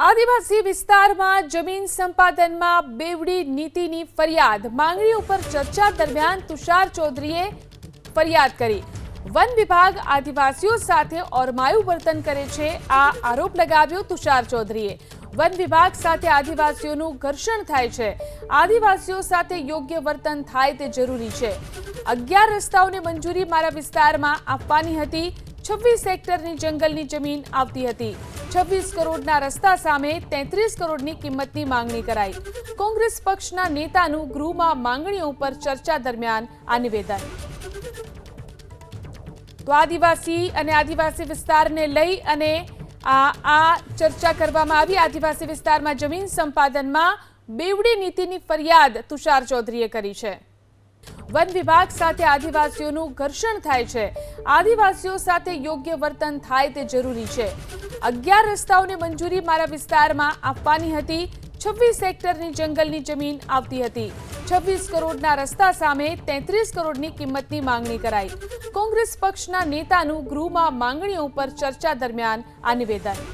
આદિવાસી વિસ્તારમાં જમીન સંપાદનમાં બેવડી નીતિની ફરિયાદ માંગણી ઉપર ચર્ચા દરમિયાન તુષાર ચૌધરીએ ફરિયાદ કરી। વન વિભાગ આદિવાસીઓ સાથે ઓરમાયું વર્તન કરે છે, આ આરોપ લગાવ્યો તુષાર ચૌધરીએ। વન વિભાગ સાથે આદિવાસીઓનું ઘર્ષણ થાય છે, આદિવાસીઓ સાથે યોગ્ય વર્તન થાય તે જરૂરી છે। 11 રસ્તાઓની મંજૂરી મારા વિસ્તારમાં આપવાની હતી, 26 હેક્ટરની જંગલની જમીન આવતી હતી। 26 કરોડના રસ્તા સામે 33 કરોડની કિંમતની માંગણી કરાઈ। કોંગ્રેસ પક્ષના નેતાનું ગૃહમાં માંગણીઓ પર ચર્ચા દરમિયાન આ નિવેદન। તો આદિવાસી વિસ્તારને લઈ અને આ ચર્ચા કરવામાં આવી। આદિવાસી વિસ્તારમાં જમીન સંપાદનમાં બેવડી નીતિની ફરિયાદ તુષાર ચૌધરીએ કરી છે। વન વિભાગ સાથે આદિવાસીઓનું ઘર્ષણ થાય છે, આદિવાસીઓ સાથે યોગ્ય વર્તન થાય તે જરૂરી છે। 11 રસ્તાઓની મંજૂરી મારા વિસ્તારમાં આપવાની હતી, 26 હેક્ટરની જંગલની જમીન આવતી હતી। 26 કરોડના રસ્તા સામે 33 કરોડની કિંમતની માંગણી કરાઈ। કોંગ્રેસ પક્ષના નેતાનું ગૃહમાં માંગણીઓ પર ચર્ચા દરમિયાન આ નિવેદન।